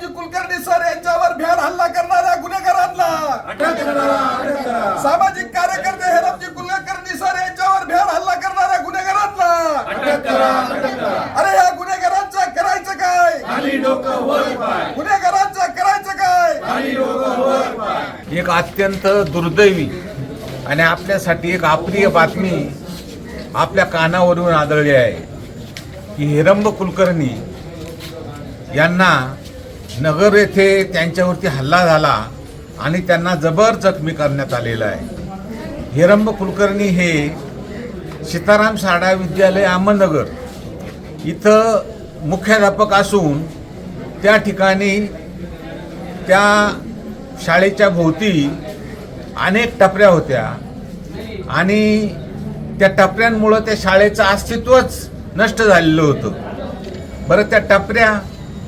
हेरमजी Kulkarni sir यांच्यावर भ्याड हल्ला करणाऱ्या गुन्हेगारांना अटक करा. सामाजिक कार्यकर्ते हेरमजी कुलकर्णी सर यांच्यावर भ्याड हल्ला करणाऱ्या गुन्हेगारांना अटक करा. अरे या गुन्हेगारांचं करायचं काय? खाली डोकं वर पाय. गुन्हेगारांचं करायचं काय? खाली डोकं वर पाय. एक अत्यंत दुर्दैवी आणि आपल्यासाठी एक अप्रिय बातमी आपल्या कानावरून आदळली आहे की हेरंब कुलकर्णी यांना नगर येथे त्यांच्यावरती हल्ला झाला आणि त्यांना जबर जखमी करण्यात आलेला आहे. हेरंब कुलकर्णी हे सीताराम साडा विद्यालय अहमदनगर इथं मुख्याध्यापक असून त्या ठिकाणी त्या शाळेच्या भोवती अनेक टपऱ्या होत्या आणि त्या टपऱ्यांमुळं त्या शाळेचं अस्तित्वच नष्ट झालेलं होतं. बरं, त्या टपऱ्या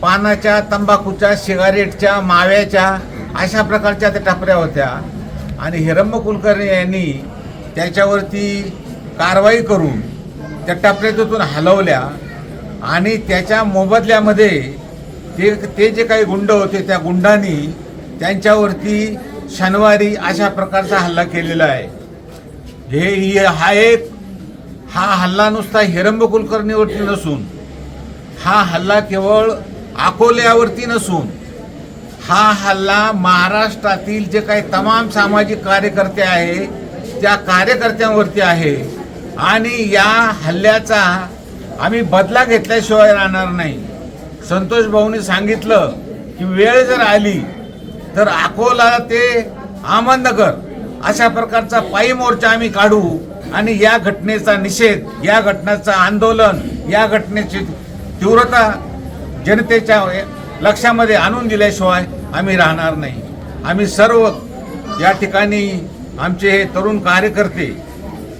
पानाच्या, तंबाखूच्या, सिगारेटच्या, माव्याच्या अशा प्रकारच्या त्या टपऱ्या होत्या आणि हेरंब कुलकर्णी यांनी त्याच्यावरती कारवाई करून त्या टपऱ्या तिथून हलवल्या आणि त्याच्या मोबदल्यामध्ये ते जे काही गुंड होते त्या गुंडांनी त्यांच्यावरती शनिवारी अशा प्रकारचा हल्ला केलेला आहे. हा हल्ला नुसता हेरंब कुलकर्णीवरती नसून हा हल्ला केवळ अकोल्यावरती नसून हा हल्ला महाराष्ट्रातील जे काही तमाम सामाजिक कार्यकर्ते आहे त्या कार्यकर्त्यांवरती आहे आणि या हल्ल्याचा आम्ही बदला घेतल्याशिवाय राहणार नाही. संतोष भाऊंनी सांगितलं की वेळ जर आली तर अकोला ते अहमदनगर अशा प्रकारचा पायी मोर्चा आम्ही काढू आणि या घटनेचा निषेध, या घटनेचं आंदोलन, या घटनेची तीव्रता जनतेच्या लक्षामध्ये आणून दिल्याशिवाय आम्ही राहणार नाही. आम्ही सर्व या ठिकाणी आमचे हे तरुण कार्यकर्ते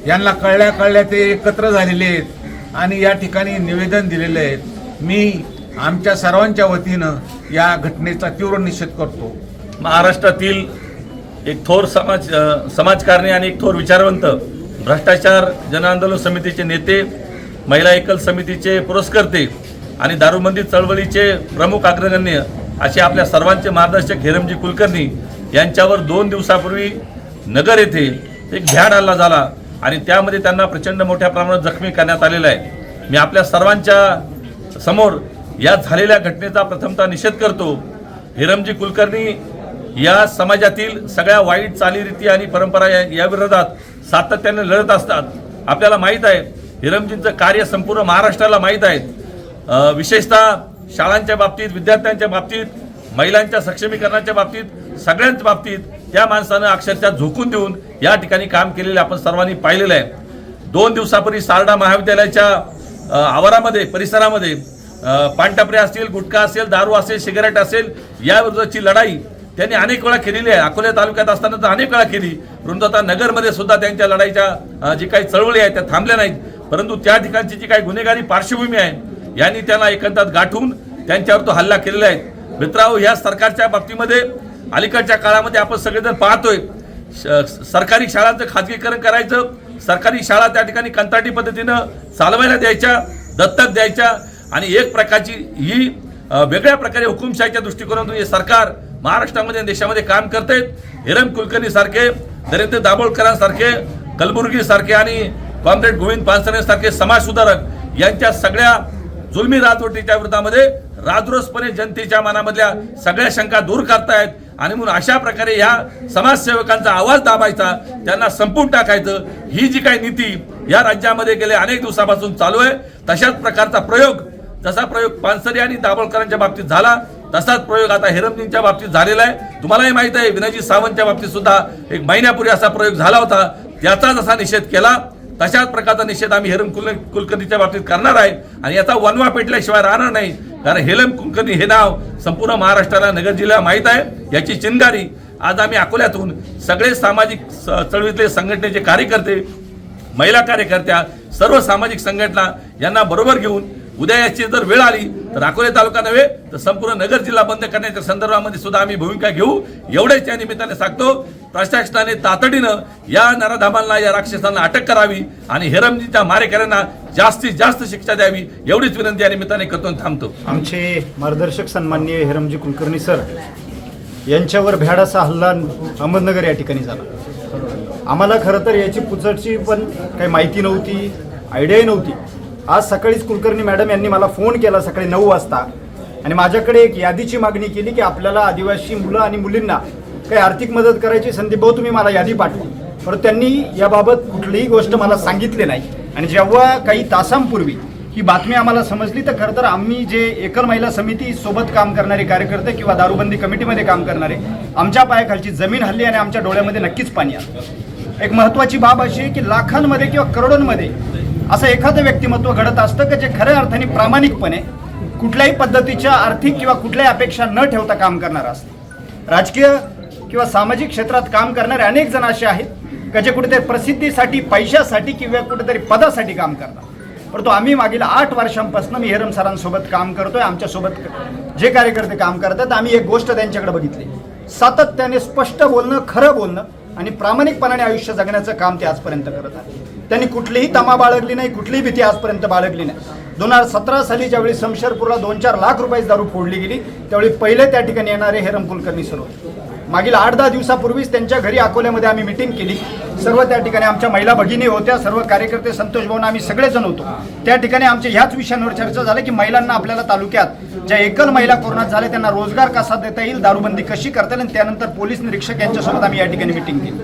यांना कळल्या ते एकत्र झालेले आहेत आणि या ठिकाणी निवेदन दिलेले आहेत. मी आमच्या सर्वांच्या वतीनं या घटनेचा तीव्र निषेध करतो. महाराष्ट्रातील एक थोर समाजकारणी आणि एक थोर विचारवंत, भ्रष्टाचार जनआंदोलन समितीचे नेते, महिला एकल समितीचे पुरस्कर्ते आणि दारूबंदी चळवळीचे प्रमुख अग्रगण्य असे आपल्या सर्वांचे मार्गदर्शक हेरमजी कुलकर्णी यांच्यावर 2 दिवसापूर्वी नगर येथे एक भ्याड हल्ला झाला आणि त्यामध्ये त्यांना प्रचंड मोठ्या प्रमाणात जखमी करण्यात आलेला आहे. मी आपल्या सर्वांच्या समोर या झालेल्या घटनेचा प्रथमतः निषेध करतो. हेरमजी कुलकर्णी या समाजातील सगळ्या वाईट चालीरीती आणि परंपरा या विरोधात सातत्याने लढत असतात. आपल्याला माहीत आहे हेरमजींचं कार्य संपूर्ण महाराष्ट्राला माहीत आहे. विशेषतः शाळांच्या बाबतीत, विद्यार्थ्यांच्या बाबतीत, महिलांच्या सक्षमीकरणाच्या बाबतीत, सगळ्यांच्या बाबतीत त्या माणसानं अक्षरशः झोकून देऊन या ठिकाणी काम केलेलं आपण सर्वांनी पाहिलेलं आहे. 2 दिवसापूर्वी सारडा महाविद्यालयाच्या आवारामध्ये, परिसरामध्ये पानटपऱ्या असतील, गुटखा असेल, दारू असेल, सिगारेट असेल याविरोधाची लढाई त्यांनी अनेक वेळा केलेली आहे. अकोला तालुक्यात असताना तर अनेक वेळा केली, परंतु आता नगरमध्ये सुद्धा त्यांच्या लढाईच्या जी काही चळवळी आहे त्या थांबल्या नाहीत. परंतु त्या ठिकाणची जी काही गुन्हेगारी पार्श्वभूमी आहे यांनी त्यांना एकांतात गाठून त्यांच्यावर तो हल्ला केलेला आहे. मित्रांनो, या सरकारच्या बाबतीमध्ये अलीकडच्या काळामध्ये आपण सगळेजण पाहतोय सरकारी शाळांचं खाजगीकरण करायचं, सरकारी शाळा त्या ठिकाणी कंत्राटी पद्धतीनं चालवायला द्यायच्या, दत्तक द्यायच्या आणि एक प्रकारची ही वेगळ्या प्रकारे हुकुमशाहीच्या दृष्टिकोनातून हे सरकार महाराष्ट्रामध्ये देशामध्ये काम करते. हेरंब कुलकर्णी सारखे, नरेंद्र दाभोळकरांसारखे, कलबुर्गी सारखे आणि कॉम्रेड गोविंद पानसरे सारखे समाज सुधारक यांच्या सगळ्या जुलमी राजवटीच्या विरोधामध्ये राजरोसपणे जनतेच्या मनामधल्या सगळ्या शंका दूर करतायत आणि म्हणून अशा प्रकारे ह्या समाजसेवकांचा आवाज दाबायचा, त्यांना संपून टाकायचं, ही जी काही नीती या राज्यामध्ये गेल्या अनेक दिवसापासून चालू आहे. तशाच प्रकारचा प्रयोग, जसा प्रयोग पानसरे आणि दाभोळकरांच्या बाबतीत झाला तसाच प्रयोग आता हेरमजींच्या बाबतीत झालेला आहे. तुम्हालाही माहित आहे विनयजी सावंतच्या बाबतीत सुद्धा 1 महिन्यापूर्वी असा प्रयोग झाला होता. त्याचा जसा निषेध केला तशाच प्रकारचा निषेध आम्ही हेरंब कुलकर्णीच्या बाबतीत करणार आहे आणि याचा वनवा पेटल्याशिवाय राहणार नाही. कारण हेरंब कुलकर्णी हे नाव संपूर्ण महाराष्ट्राला, नगर जिल्ह्याला माहीत आहे. याची चिंगारी आज आम्ही अकोल्यातून सगळे सामाजिक चळवळीतले संघटनेचे कार्यकर्ते, महिला कार्यकर्त्या, सर्व सामाजिक संघटना यांना बरोबर घेऊन उद्या याची जर वेळ आली तर अकोले तालुका नव्हे तर संपूर्ण नगर जिल्हा बंद करण्याच्या संदर्भामध्ये सुद्धा आम्ही भूमिका घेऊ, एवढेच त्या निमित्ताने सांगतो. प्रशासनाने तातडीनं या नराधामांना, या राक्षसांना अटक करावी आणि हेरमजीच्या मारेकऱ्यांना जास्तीत जास्त शिक्षा द्यावी, एवढीच विनंती या निमित्ताने करतो आणि थांबतो. आमचे मार्गदर्शक सन्माननीय हेरमजी कुलकर्णी सर यांच्यावर भ्याड असा हल्ला अहमदनगर या ठिकाणी झाला. आम्हाला खरं तर याची पुचटची पण काही माहिती नव्हती, आयडियाही नव्हती. आज सकाळीच कुलकर्णी मॅडम यांनी मला फोन केला सकाळी 9 वाजता आणि माझ्याकडे एक यादीची मागणी केली की आपल्याला आदिवासी मुलं आणि मुलींना काही आर्थिक मदत करायची, संदीप भाऊ तुम्ही मला यादी पाठवा. परंतु त्यांनी याबाबत कुठलीही गोष्ट मला सांगितली नाही. आणि जेव्हा काही तासांपूर्वी ही बातमी आम्हाला समजली तर खरं तर आम्ही जे एकल महिला समिती सोबत काम करणारे कार्यकर्ते किंवा दारूबंदी कमिटीमध्ये काम करणारे, आमच्या पायाखालची जमीन हल्ली आणि आमच्या डोळ्यामध्ये नक्कीच पाणी आलं. एक महत्त्वाची बाब अशी आहे की लाखांमध्ये किंवा करोडोंमध्ये असं एखादं व्यक्तिमत्व घडत असतं की जे खऱ्या अर्थाने प्रामाणिकपणे कुठल्याही पद्धतीच्या आर्थिक किंवा कुठल्याही अपेक्षा न ठेवता काम करणारं असतं. राजकीय किंवा सामाजिक क्षेत्रात काम करणारे अनेक जण असे आहेत की जे कुठेतरी प्रसिद्धीसाठी, पैशासाठी किंवा कुठेतरी पदासाठी काम करतात. परंतु आम्ही मागील 8 वर्षांपासून मी हेरम सरांसोबत काम करतोय. आमच्यासोबत जे कार्यकर्ते काम करतात आम्ही एक गोष्ट त्यांच्याकडे बघितली, सातत्याने स्पष्ट बोलणं, खरं बोलणं आणि प्रामाणिकपणाने आयुष्य जगण्याचं काम ते आजपर्यंत करत आहे. त्यांनी कुठलीही तमा बाळगली नाही, कुठलीही भीती आजपर्यंत बाळगली नाही. 2017 साली ज्यावेळी शमशेरपूरला 2-4 लाख रुपयाची दारू फोडली गेली त्यावेळी पहिले त्या ठिकाणी येणारे हेरम कुलकर्णी सर होते. मागील 8-10 दिवसापूर्वीच त्यांच्या घरी अकोल्यामध्ये आम्ही मिटिंग केली. सर्व त्या ठिकाणी आमच्या महिला भगिनी होत्या, सर्व कार्यकर्ते, संतोष भाऊ, आम्ही सगळेजण होतो. त्या ठिकाणी आमच्या ह्याच विषयांवर चर्चा झाली की महिलांना आपल्याला तालुक्यात ज्या एकल महिला कोरोनात झाल्या त्यांना रोजगार कसा देता येईल, दारूबंदी कशी करता येईल. आणि त्यानंतर पोलीस निरीक्षक यांच्यासोबत आम्ही या ठिकाणी मिटिंग केली.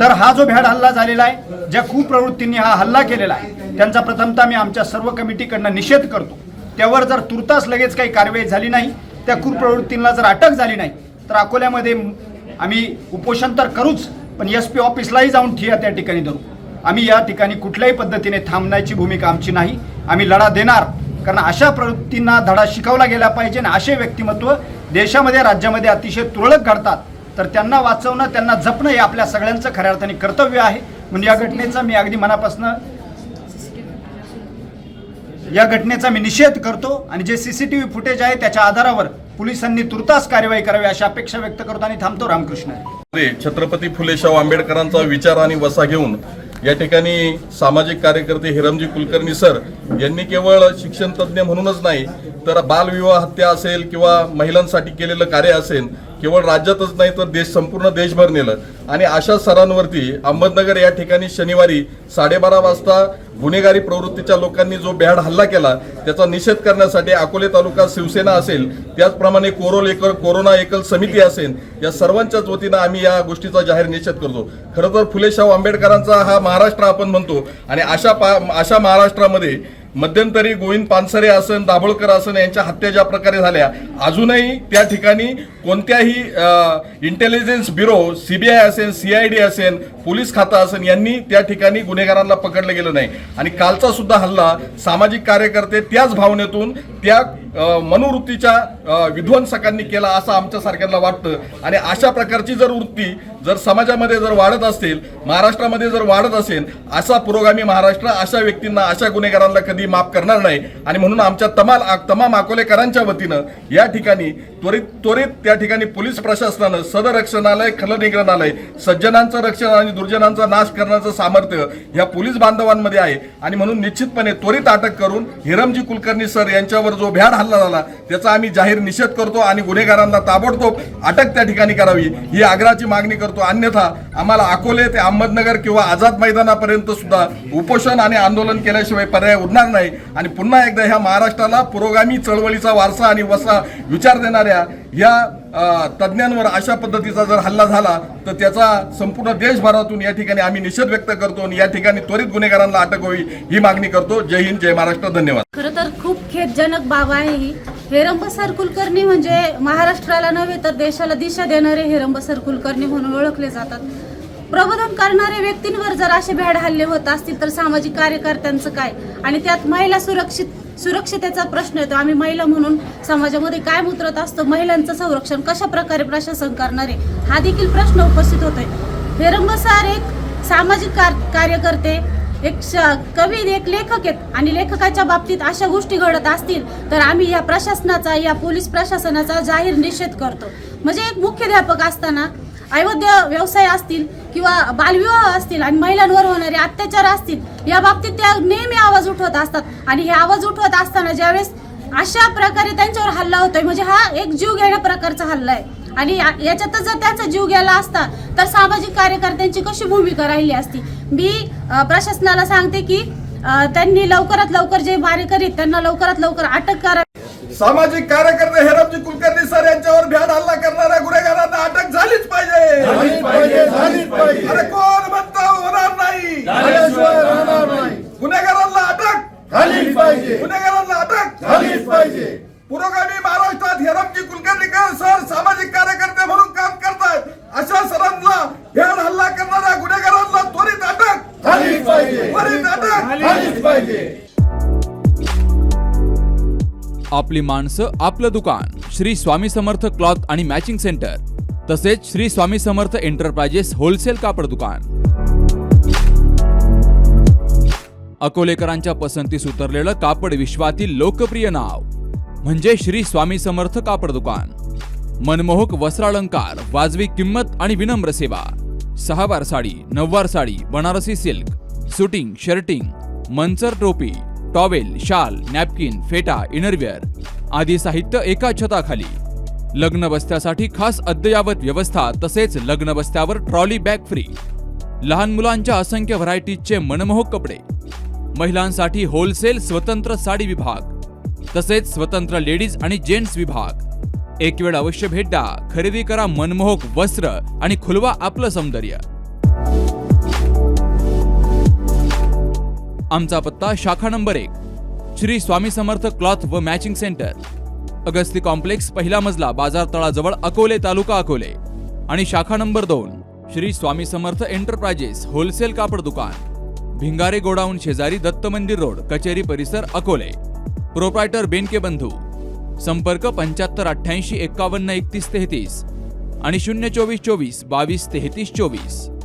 तर हा जो भ्याड हल्ला झालेला आहे, ज्या कुप्रवृत्तींनी हा हल्ला केलेला आहे त्यांचा प्रथमतः मी आमच्या सर्व कमिटीकडनं निषेध करतो. त्यावर जर तुर्तास लगेच काही कारवाई झाली नाही, त्या कुप्रवृत्तींना जर अटक झाली नाही तर अकोल्यामध्ये आम्ही उपोषण तर करूच, पण SP ऑफिसलाही जाऊन ठिय्या त्या ठिकाणी धरू. आम्ही या ठिकाणी कुठल्याही पद्धतीने थांबण्याची भूमिका आमची नाही. आम्ही लढा देणार, कारण अशा प्रवृत्तींना धडा शिकवला गेला पाहिजे. आणि असे व्यक्तिमत्व देशामध्ये, राज्यामध्ये अतिशय तुरळक घडतात, तर त्यांना वाचवणं, त्यांना जपणं हे आपल्या सगळ्यांचं खऱ्या अर्थाने कर्तव्य आहे. म्हणून या घटनेचा मी निषेध करतो आणि जे CCTV फुटेज आहे त्याच्या आधारावर पोलिसांनी तुर्तास कारवाई करावी अशी अपेक्षा व्यक्त करतो आणि थांबतो. रामकृष्ण. छत्रपती फुले शाहू आंबेडकरांचा विचार आणि वसा घेऊन या ठिकाणी सामाजिक कार्यकर्ते हेरमजी कुलकर्णी सर यांनी केवळ शिक्षण तज्ज्ञ म्हणूनच नाही तर बालविवाह हत्या असेल किंवा महिलांसाठी केलेलं कार्य असेल, केवळ राज्यातच नाही तर संपूर्ण देशभर नेलं. आणि अशा सरांवरती अहमदनगर या ठिकाणी शनिवारी 12:30 वाजता गुन्हेगारी प्रवृत्तीच्या लोकांनी जो भ्याड हल्ला केला त्याचा निषेध करण्यासाठी अकोले तालुका शिवसेना असेल, त्याचप्रमाणे कोरोना एकल समिती असेल, या सर्वांच्याच वतीनं आम्ही या गोष्टीचा जाहीर निषेध करतो. खरं तर फुले शाहू आंबेडकरांचा हा महाराष्ट्र आपण म्हणतो आणि अशा महाराष्ट्रामध्ये मध्यंतरी गोविंद पानसरे असन, दाभोळकर असन यांच्या हत्या ज्या प्रकारे झाल्या, अजूनही त्या ठिकाणी कोणत्याही इंटेलिजन्स ब्युरो, CBI असेल, CID असेल, पोलीस खातं असेल, यांनी त्या ठिकाणी गुन्हेगारांना पकडलं गेलं नाही. आणि कालचा सुद्धा हल्ला सामाजिक कार्यकर्ते त्याच भावनेतून, त्या मनोवृत्तीच्या विध्वंसकांनी केला असं आमच्यासारख्यांना वाटतं. आणि अशा प्रकारची जर वृत्ती जर समाजामध्ये जर वाढत असतील, महाराष्ट्रामध्ये जर वाढत असेल, असा पुरोगामी महाराष्ट्र अशा व्यक्तींना, अशा गुन्हेगारांना कधी माफ करणार नाही. आणि म्हणून आमच्या तमाम अकोलेकरांच्या वतीनं या ठिकाणी त्वरित त्या ठिकाणी पोलीस प्रशासनानं सदरक्षणालय, खलनिग्रहणालय, सज्जनांचं रक्षण आणि दुर्जनांचा नाश करण्याचं सामर्थ्य ह्या पोलीस बांधवांमध्ये आहे. आणि म्हणून निश्चितपणे त्वरित अटक करून हेरमजी कुलकर्णी सर यांच्यावर जो भ्याड हल्ला झाला त्याचा आम्ही जाहीर निषेध करतो आणि गुन्हेगारांना ताबडतोब अटक त्या ठिकाणी करावी ही आग्रहाची मागणी करतो. अन्यथा आम्हाला अकोले ते अहमदनगर किंवा आझाद मैदानापर्यंत सुद्धा उपोषण आणि आंदोलन केल्याशिवाय पर्याय उरणार नाही. आणि पुन्हा एकदा ह्या महाराष्ट्राला पुरोगामी चळवळीचा वारसा आणि वसा विचार देणाऱ्या या तज्ज्ञांवर अशा पद्धतीचा जर हल्ला झाला तर त्याचा संपूर्ण देशभरातून या ठिकाणी आम्ही निषेध व्यक्त करतो आणि या ठिकाणी त्वरित गुन्हेगारांना अटक व्हावी ही मागणी करतो. जय हिंद, जय महाराष्ट्र. धन्यवाद. खरं तर खूप खेदजनक बाब आहे ही. हेरंबसर कुलकर्णी म्हणजे महाराष्ट्राला नव्हे तर देशाला दिशा देणारे हेरंबसर कुलकर्णी म्हणून ओळखले जातात. प्रबोधन करणाऱ्या व्यक्तींवर जर असे भ्याड हल्ले होत असतील तर सामाजिक कार्यकर्त्यांचं काय? आणि त्यात महिला सुरक्षिततेचा प्रश्न येतो. आम्ही महिला म्हणून समाजामध्ये काय उतरत असतो, महिलांचं संरक्षण कशा प्रकारे प्रशासन करणारे हा देखील प्रश्न उपस्थित होतोय. हेरंबसर एक सामाजिक कार्यकर्ते, कवी एक लेखक आहेत आणि लेखकाच्या बाबतीत अशा गोष्टी घडत असतील तर आम्ही या प्रशासनाचा, या पोलीस प्रशासनाचा जाहीर निषेध करतो. म्हणजे एक मुख्याध्यापक असताना अवैध व्यवसाय असतील किंवा बालविवाह असतील आणि महिलांवर होणारे अत्याचार असतील या बाबतीत त्या नेहमी आवाज उठवत असतात. आणि हे आवाज उठवत असताना ज्यावेळेस अशा प्रकारे त्यांच्यावर हल्ला होतोय म्हणजे हा एक जीव घेण्या प्रकारचा हल्ला आहे. आणि याच्यातच जर त्यांचा जीव गेला असता तर सामाजिक कार्यकर्त्यांची कशी भूमिका राहिली असती. मी प्रशासनाला सांगते की त्यांनी लवकरात लवकर जे मारेकरी आहेत त्यांना लवकरात लवकर अटक करावी. सामाजिक कार्यकर्ते हेरमजी कुलकर्णी सर यांच्यावर भ्याड हल्ला करणाऱ्या गुन्हेगारांना अटक झालीच पाहिजे. अरे कोण म्हणतं होणार नाही? गुन्हेगारांना अटक झालीच पाहिजे. गुन्हेगारांना अटक झालीच पाहिजे. पुरोगामी महाराष्ट्रात हेरमजी कुलकर्णी सर सामाजिक कार्यकर्ते म्हणून काम करतात. अशा सरांना भ्याड हल्ला करणाऱ्या गुन्हेगारांना त्वरित अटक झालीच पाहिजे. त्वरित अटक झालीच पाहिजे. आपली माणसं आपलं दुकान श्री स्वामी समर्थ क्लॉथ आणि मॅचिंग सेंटर तसेच श्री स्वामी समर्थ एंटरप्राइजेस होलसेल कापड दुकान. अकोलेकरांच्या पसंतीस उतरलेलं कापड विश्वातील लोकप्रिय नाव म्हणजे श्री स्वामी समर्थ कापड दुकान. मनमोहक वस्त्रालंकार, वाजवी किंमत आणि विनम्र सेवा. 6 वार साडी, 9 वार sari, Banarasi silk, suiting, shirting, Manchar टोपी, टॉवेल, शाल, नॅपकिन, फेटा, इनरवेअर आदी साहित्य एका छताखाली. लग्न बस्त्यासाठी खास अद्ययावत व्यवस्था तसेच लग्न बस्त्यावर ट्रॉली बॅग फ्री. लहान मुलांच्या असंख्य व्हरायटीजचे मनमोहक कपडे. महिलांसाठी होलसेल स्वतंत्र साडी विभाग तसेच स्वतंत्र लेडीज आणि जेंट्स विभाग. एक वेळ अवश्य भेट द्या. खरेदी करा मनमोहक वस्त्र आणि खुलवा आपलं सौंदर्य. आमचा पत्ता शाखा नंबर 1 श्री स्वामी समर्थ क्लॉथ व मॅचिंग सेंटर, अगस्ती कॉम्प्लेक्स, पहिला मजला, बाजार तळाजवळ, अकोले, तालुका अकोले. आणि शाखा number 2 Shri Swami Samarth enterprises wholesale कापड दुकान, भिंगारे गोडाऊन शेजारी, दत्त मंदिर रोड, कचेरी परिसर, अकोले. प्रोप्रायटर बेनके बंधू. संपर्क 75 88 51 31 33 आणि 024 24 22 33 24.